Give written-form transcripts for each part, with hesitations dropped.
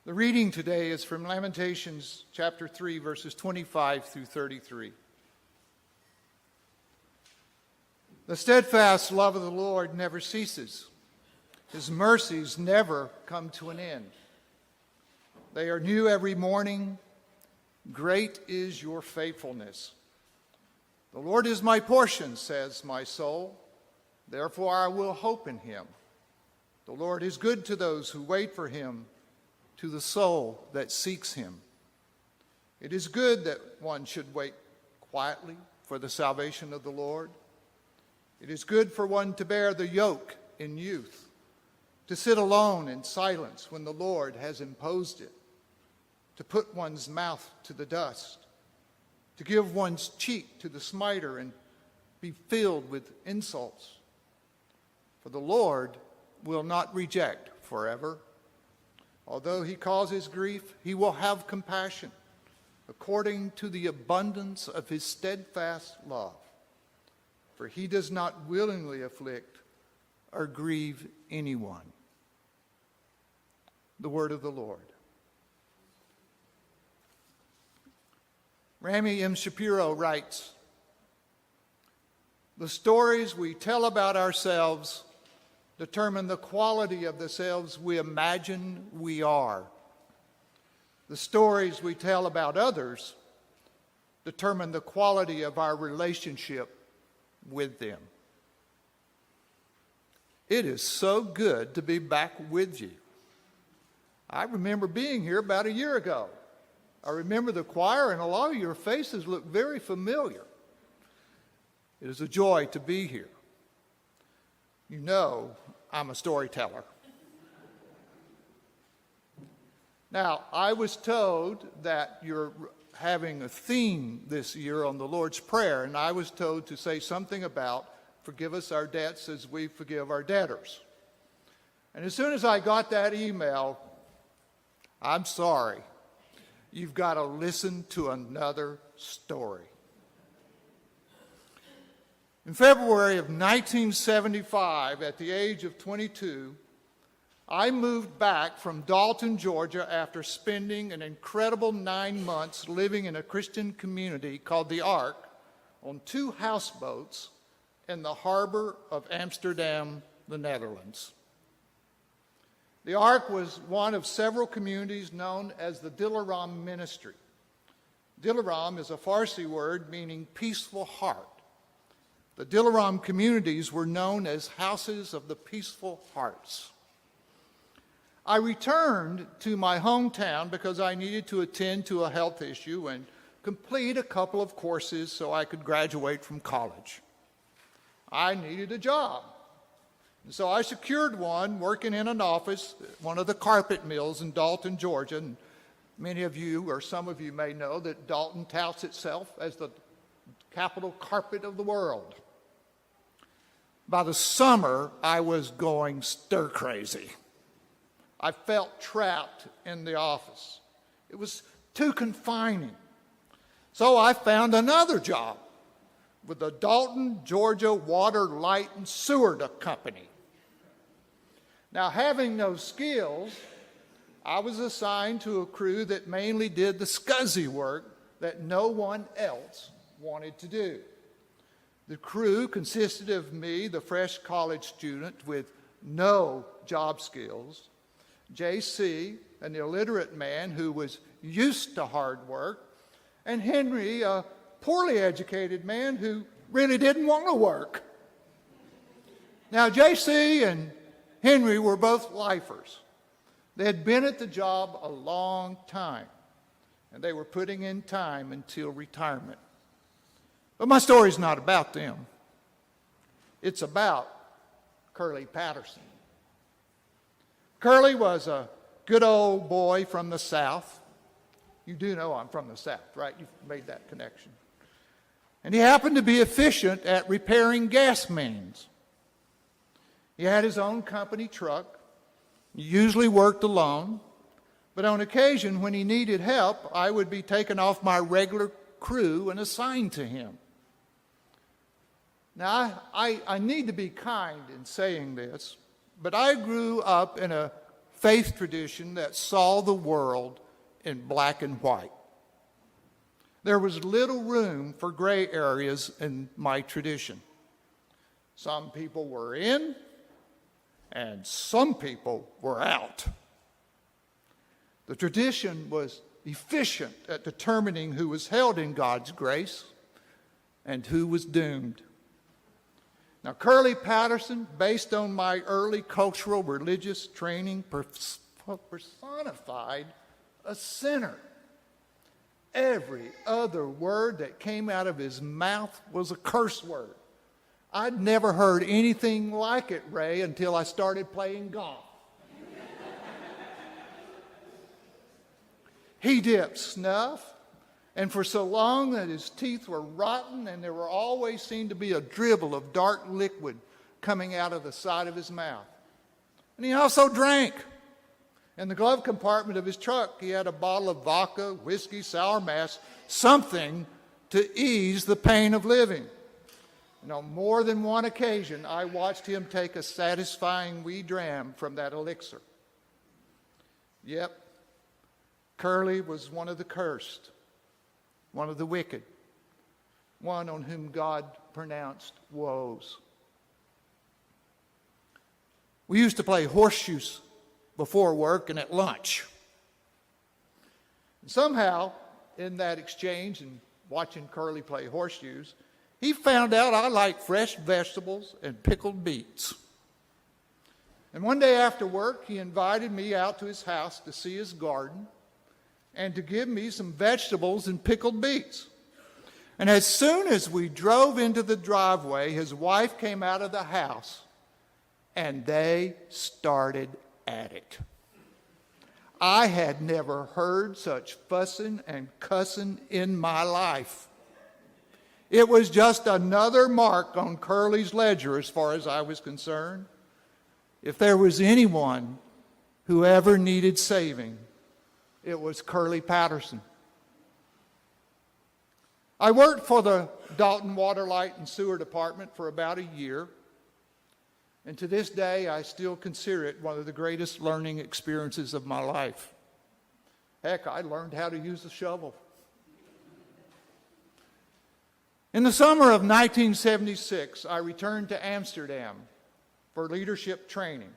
The reading today is from Lamentations chapter 3, verses 25 through 33. The steadfast love of the Lord never ceases. His mercies never come to an end. They are new every morning. Great is your faithfulness. The Lord is my portion, says my soul. Therefore I will hope in him. The Lord is good to those who wait for him, to the soul that seeks him. It is good that one should wait quietly for the salvation of the Lord. It is good for one to bear the yoke in youth, to sit alone in silence when the Lord has imposed it, to put one's mouth to the dust, to give one's cheek to the smiter and be filled with insults. For the Lord will not reject forever. Although he causes grief, he will have compassion according to the abundance of his steadfast love. For he does not willingly afflict or grieve anyone. The word of the Lord. Rami M. Shapiro writes, "The stories we tell about ourselves determine the quality of the selves we imagine we are. The stories we tell about others determine the quality of our relationship with them." It is so good to be back with you. I remember being here about a year ago. I remember the choir, and a lot of your faces look very familiar. It is a joy to be here. You know I'm a storyteller. Now, I was told that you're having a theme this year on the Lord's Prayer, and I was told to say something about forgive us our debts as we forgive our debtors. And as soon as I got that email, I'm sorry, you've got to listen to another story. In February of 1975, at the age of 22, I moved back from Dalton, Georgia, after spending an incredible 9 months living in a Christian community called the Ark on 2 houseboats in the harbor of Amsterdam, the Netherlands. The Ark was one of several communities known as the Dilaram Ministry. Dilaram is a Farsi word meaning peaceful heart. The Dilaram communities were known as Houses of the Peaceful Hearts. I returned to my hometown because I needed to attend to a health issue and complete a couple of courses so I could graduate from college. I needed a job. And so I secured one working in an office at one of the carpet mills in Dalton, Georgia. And many of you, or some of you may know, that Dalton touts itself as the capital carpet of the world. By the summer, I was going stir crazy. I felt trapped in the office. It was too confining. So I found another job with the Dalton, Georgia Water, Light, and Sewer Company. Now, having no skills, I was assigned to a crew that mainly did the scuzzy work that no one else wanted to do. The crew consisted of me, the fresh college student with no job skills, J.C., an illiterate man who was used to hard work, and Henry, a poorly educated man who really didn't want to work. Now, J.C. and Henry were both lifers. They had been at the job a long time, and they were putting in time until retirement. But my story's not about them. It's about Curley Patterson. Curley was a good old boy from the South. You do know I'm from the South, right? You've made that connection. And he happened to be efficient at repairing gas mains. He had his own company truck. He usually worked alone. But on occasion, when he needed help, I would be taken off my regular crew and assigned to him. Now, I need to be kind in saying this, but I grew up in a faith tradition that saw the world in black and white. There was little room for gray areas in my tradition. Some people were in, and some people were out. The tradition was efficient at determining who was held in God's grace and who was doomed. Now, Curley Patterson, based on my early cultural religious training, personified a sinner. Every other word that came out of his mouth was a curse word. I'd never heard anything like it, Ray, until I started playing golf. He dipped snuff, and for so long that his teeth were rotten and there were always seemed to be a dribble of dark liquid coming out of the side of his mouth. And he also drank. In the glove compartment of his truck, he had a bottle of vodka, whiskey, sour mash, something to ease the pain of living. And on more than one occasion, I watched him take a satisfying wee dram from that elixir. Yep, Curley was one of the cursed, one of the wicked, one on whom God pronounced woes. We used to play horseshoes before work and at lunch. And somehow, in that exchange and watching Curley play horseshoes, he found out I like fresh vegetables and pickled beets. And one day after work, he invited me out to his house to see his garden and to give me some vegetables and pickled beets. And as soon as we drove into the driveway, his wife came out of the house, and they started at it. I had never heard such fussing and cussing in my life. It was just another mark on Curley's ledger as far as I was concerned. If there was anyone who ever needed saving, it was Curley Patterson. I worked for the Dalton Water, Light, and Sewer Department for about a year, and to this day I still consider it one of the greatest learning experiences of my life. Heck, I learned how to use a shovel. In the summer of 1976, I returned to Amsterdam for leadership training.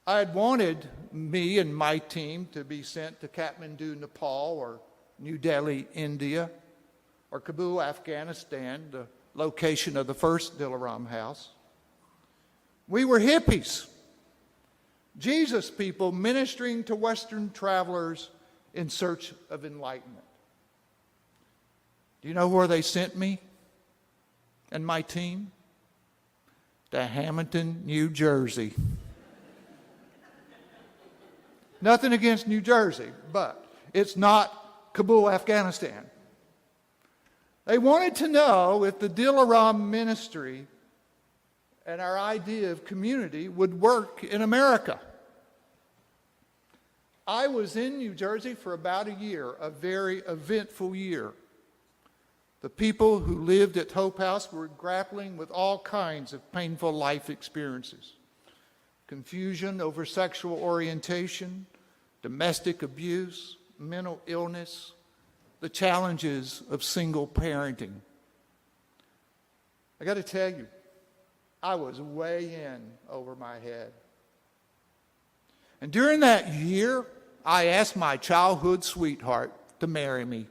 I had wanted me and my team to be sent to Kathmandu, Nepal, or New Delhi, India, or Kabul, Afghanistan, the location of the first Dilaram House. We were hippies, Jesus people ministering to Western travelers in search of enlightenment. Do you know where they sent me and my team? To Hamilton, New Jersey. Nothing against New Jersey, but it's not Kabul, Afghanistan. They wanted to know if the Dilaram ministry and our idea of community would work in America. I was in New Jersey for about a year, a very eventful year. The people who lived at Hope House were grappling with all kinds of painful life experiences. Confusion over sexual orientation, domestic abuse, mental illness, the challenges of single parenting. I got to tell you, I was way in over my head. And during that year, I asked my childhood sweetheart to marry me.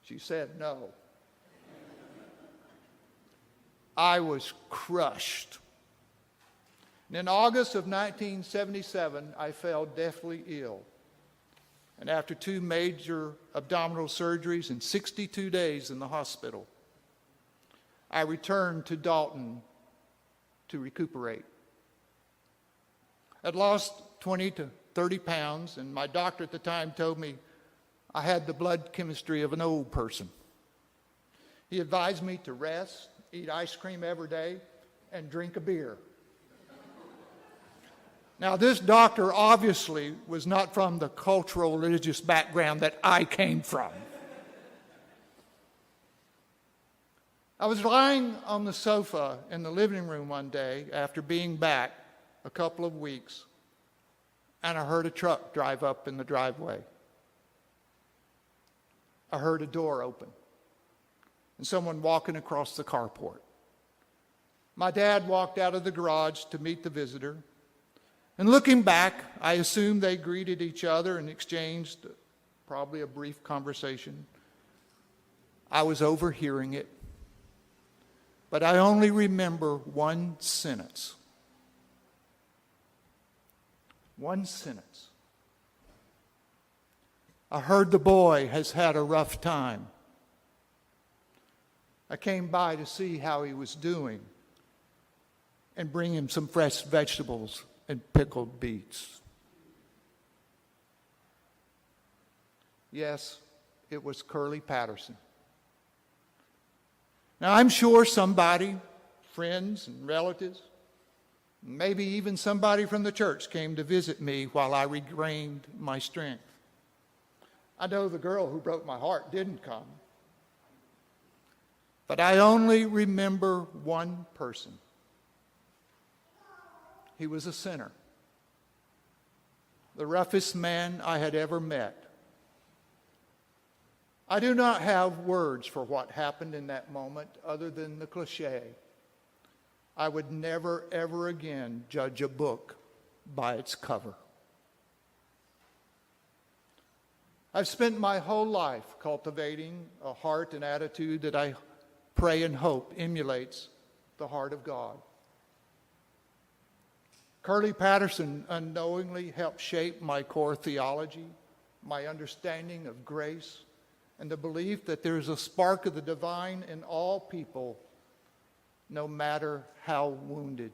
She said no. I was crushed. And in August of 1977, I fell deathly ill. And after 2 major abdominal surgeries and 62 days in the hospital, I returned to Dalton to recuperate. I'd lost 20 to 30 pounds, and my doctor at the time told me I had the blood chemistry of an old person. He advised me to rest, eat ice cream every day, and drink a beer. Now, this doctor obviously was not from the cultural religious background that I came from. I was lying on the sofa in the living room one day after being back a couple of weeks, and I heard a truck drive up in the driveway. I heard a door open and someone walking across the carport. My dad walked out of the garage to meet the visitor, and looking back, I assume they greeted each other and exchanged probably a brief conversation. I was overhearing it, but I only remember one sentence. One sentence. I heard the boy has had a rough time. I came by to see how he was doing and bring him some fresh vegetables and pickled beets. Yes, it was Curley Patterson. Now, I'm sure somebody, friends and relatives, maybe even somebody from the church came to visit me while I regained my strength. I know the girl who broke my heart didn't come. But I only remember one person. He was a sinner, the roughest man I had ever met. I do not have words for what happened in that moment other than the cliche. I would never, ever again judge a book by its cover. I've spent my whole life cultivating a heart and attitude that I pray and hope emulates the heart of God. Curley Patterson unknowingly helped shape my core theology, my understanding of grace, and the belief that there is a spark of the divine in all people, no matter how wounded.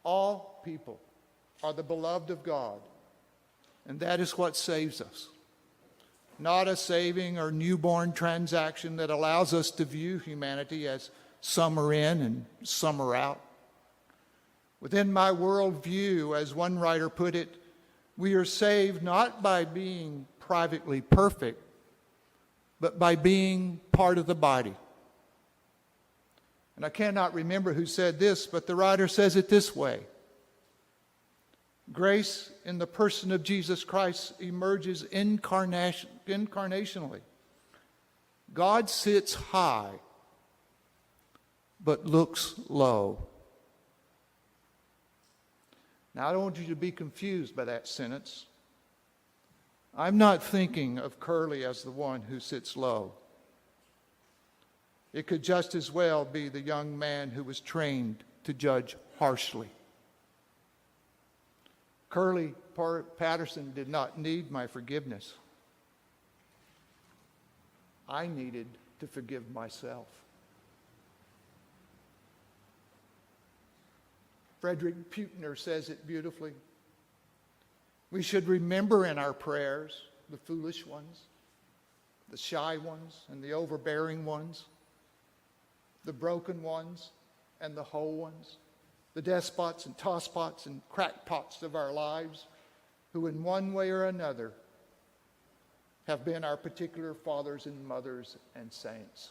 All people are the beloved of God, and that is what saves us. Not a saving or newborn transaction that allows us to view humanity as some are in and some are out. Within my worldview, as one writer put it, we are saved not by being privately perfect, but by being part of the body. And I cannot remember who said this, but the writer says it this way. Grace in the person of Jesus Christ emerges incarnationally. God sits high, but looks low. Now, I don't want you to be confused by that sentence. I'm not thinking of Curley as the one who sits low. It could just as well be the young man who was trained to judge harshly. Curley Patterson did not need my forgiveness. I needed to forgive myself. Frederick Putner says it beautifully. We should remember in our prayers the foolish ones, the shy ones, and the overbearing ones, the broken ones and the whole ones, the despots and tosspots and crackpots of our lives, who in one way or another have been our particular fathers and mothers and saints.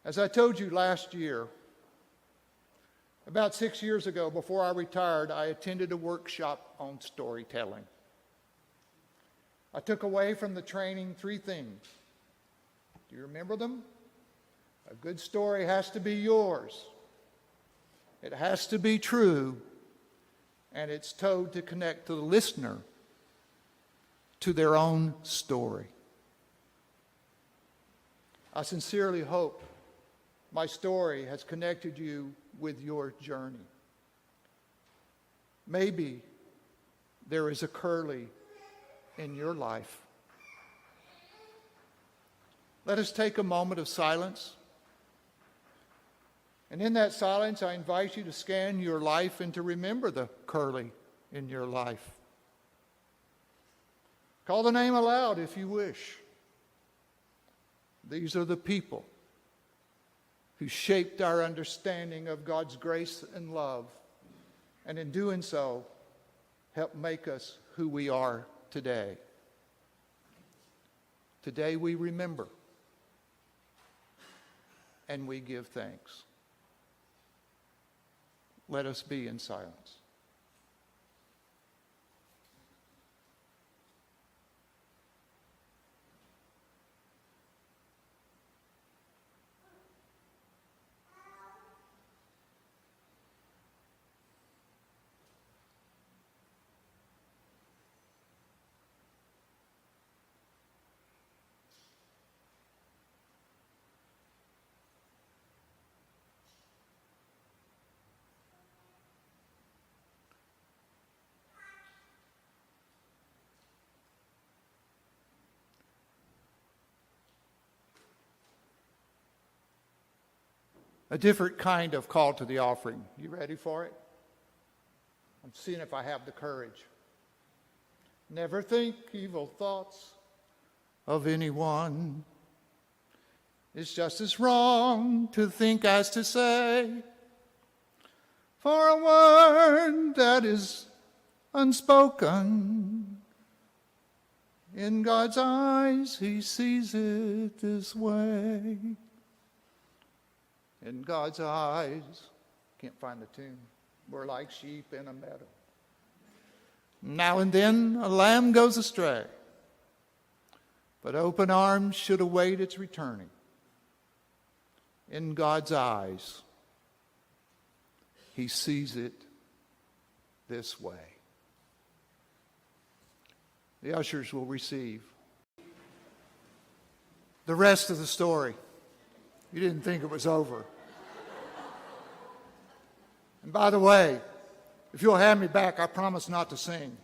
As I told you last year, about 6 years ago, before I retired, I attended a workshop on storytelling. I took away from the training 3 things. Do you remember them? A good story has to be yours. It has to be true, and it's told to connect the listener to their own story. I sincerely hope my story has connected you with your journey. Maybe there is a Curley in your life. Let us take a moment of silence. And in that silence, I invite you to scan your life and to remember the Curley in your life. Call the name aloud if you wish. These are the people who shaped our understanding of God's grace and love, and in doing so, help make us who we are today. Today we remember and we give thanks. Let us be in silence. A different kind of call to the offering. You ready for it? I'm seeing if I have the courage. Never think evil thoughts of anyone. It's just as wrong to think as to say. For a word that is unspoken, in God's eyes he sees it this way. In God's eyes, can't find the tune, we're like sheep in a meadow. Now and then a lamb goes astray, but open arms should await its returning. In God's eyes, he sees it this way. The ushers will receive the rest of the story. You didn't think it was over. And by the way, if you'll have me back, I promise not to sing.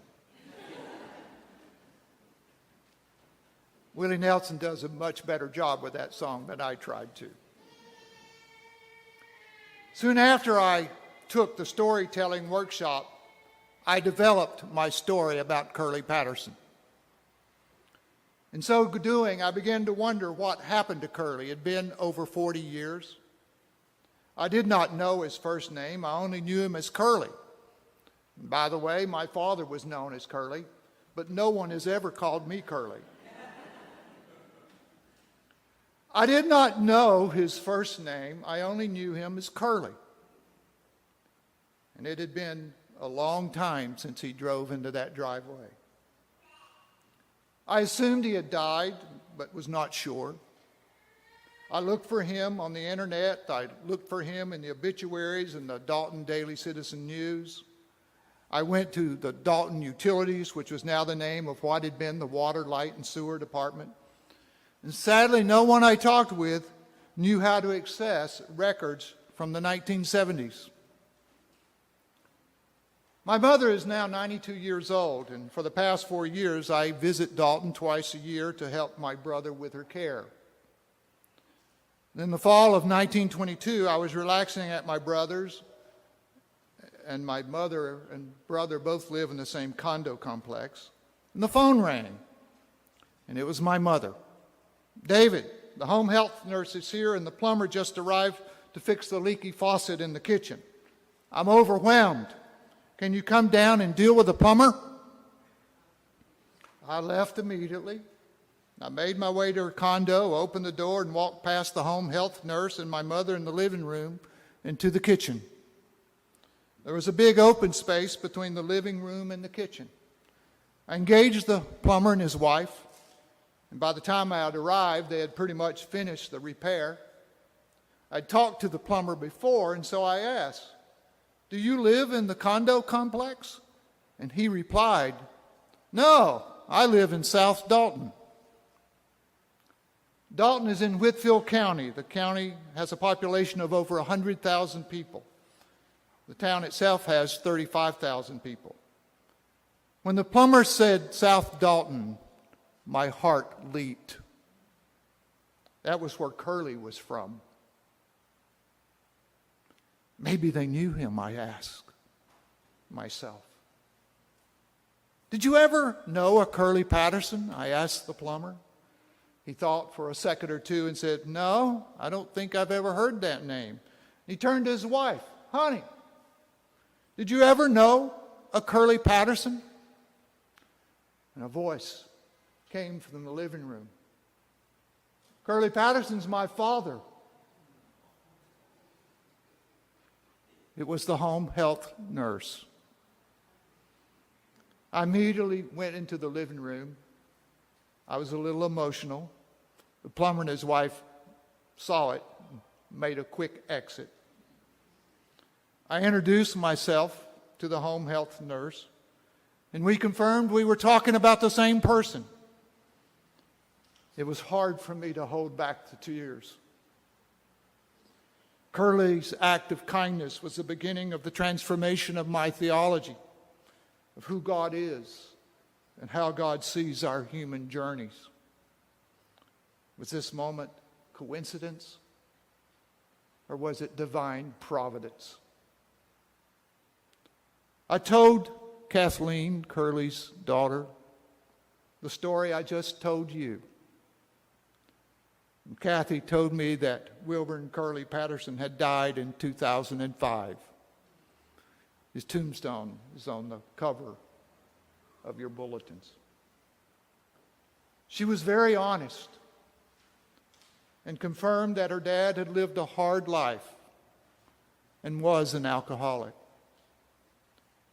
Willie Nelson does a much better job with that song than I tried to. Soon after I took the storytelling workshop, I developed my story about Curley Patterson. In so doing, I began to wonder what happened to Curley. It had been over 40 years. I did not know his first name. I only knew him as Curley. And by the way, my father was known as Curley, but no one has ever called me Curley. I did not know his first name. I only knew him as Curley. And it had been a long time since he drove into that driveway. I assumed he had died, but was not sure. I looked for him on the internet. I looked for him in the obituaries in the Dalton Daily Citizen News. I went to the Dalton Utilities, which was now the name of what had been the Water, Light, and Sewer Department. And sadly, no one I talked with knew how to access records from the 1970s. My mother is now 92 years old, and for the past 4 years, I visit Dalton twice a year to help my brother with her care. In the fall of 1922, I was relaxing at my brother's, and my mother and brother both live in the same condo complex, and the phone rang, and it was my mother. David, the home health nurse is here, and the plumber just arrived to fix the leaky faucet in the kitchen. I'm overwhelmed. Can you come down and deal with the plumber? I left immediately. I made my way to her condo, opened the door, and walked past the home health nurse and my mother in the living room into the kitchen. There was a big open space between the living room and the kitchen. I engaged the plumber and his wife, and by the time I had arrived, they had pretty much finished the repair. I'd talked to the plumber before, and so I asked, "Do you live in the condo complex?" And he replied, "No, I live in South Dalton." Dalton is in Whitfield County. The county has a population of over 100,000 people. The town itself has 35,000 people. When the plumber said South Dalton, my heart leaped. That was where Curley was from. Maybe they knew him, I asked myself. Did you ever know a Curley Patterson? I asked the plumber. He thought for a second or two and said, "No, I don't think I've ever heard that name." He turned to his wife, "Honey, did you ever know a Curley Patterson?" And a voice came from the living room. Curley Patterson's my father. It was the home health nurse. I immediately went into the living room. I was a little emotional. The plumber and his wife saw it, made a quick exit. I introduced myself to the home health nurse, and we confirmed we were talking about the same person. It was hard for me to hold back the tears. Curley's act of kindness was the beginning of the transformation of my theology of who God is and how God sees our human journeys. Was this moment coincidence, or was it divine providence? I told Kathleen, Curley's daughter, the story I just told you. And Kathy told me that Wilbur and Curley Patterson had died in 2005. His tombstone is on the cover of your bulletins. She was very honest and confirmed that her dad had lived a hard life and was an alcoholic.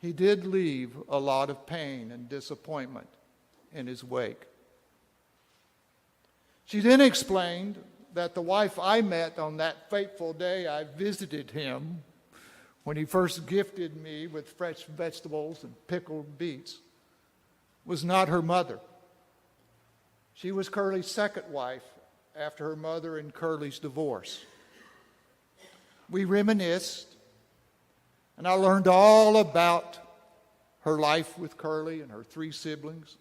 He did leave a lot of pain and disappointment in his wake. She then explained that the wife I met on that fateful day I visited him, when he first gifted me with fresh vegetables and pickled beets, was not her mother. She was Curley's second wife after her mother and Curley's divorce. We reminisced, and I learned all about her life with Curley and her three siblings.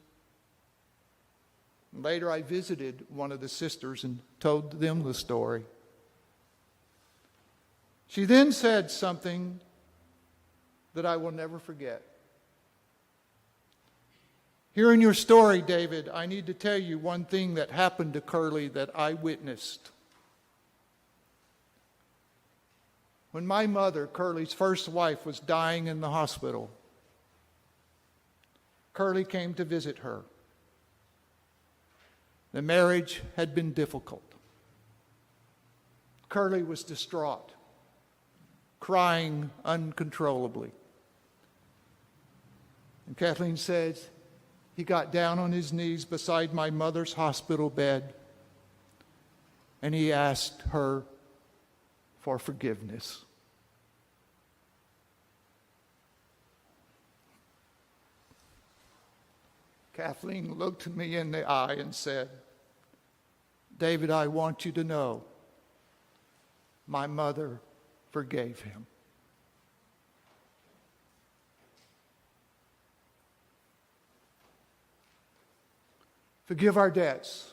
And later I visited one of the sisters and told them the story. She then said something that I will never forget. Hearing your story, David, I need to tell you one thing that happened to Curley that I witnessed. When my mother, Curley's first wife, was dying in the hospital, Curley came to visit her. The marriage had been difficult. Curley was distraught, crying uncontrollably. And Kathleen says, he got down on his knees beside my mother's hospital bed, and he asked her for forgiveness. Kathleen looked me in the eye and said, David, I want you to know my mother forgave him. Forgive our debts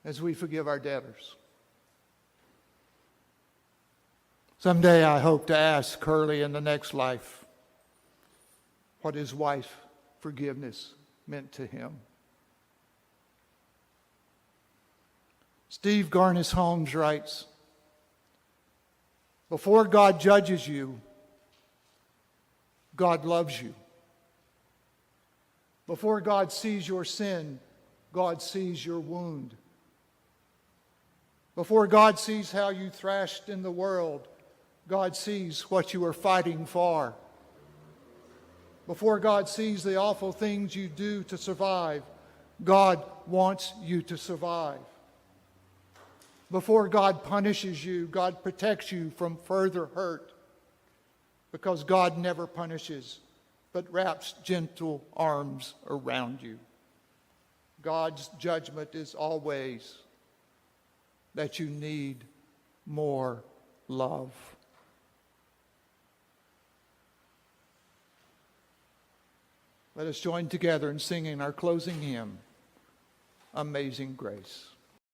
as we forgive our debtors. Someday I hope to ask Curley in the next life what his wife's forgiveness meant to him. Steve Garnis Holmes writes, before God judges you, God loves you. Before God sees your sin, God sees your wound. Before God sees how you thrashed in the world, God sees what you are fighting for. Before God sees the awful things you do to survive, God wants you to survive. Before God punishes you, God protects you from further hurt, because God never punishes, but wraps gentle arms around you. God's judgment is always that you need more love. Let us join together in singing our closing hymn, Amazing Grace.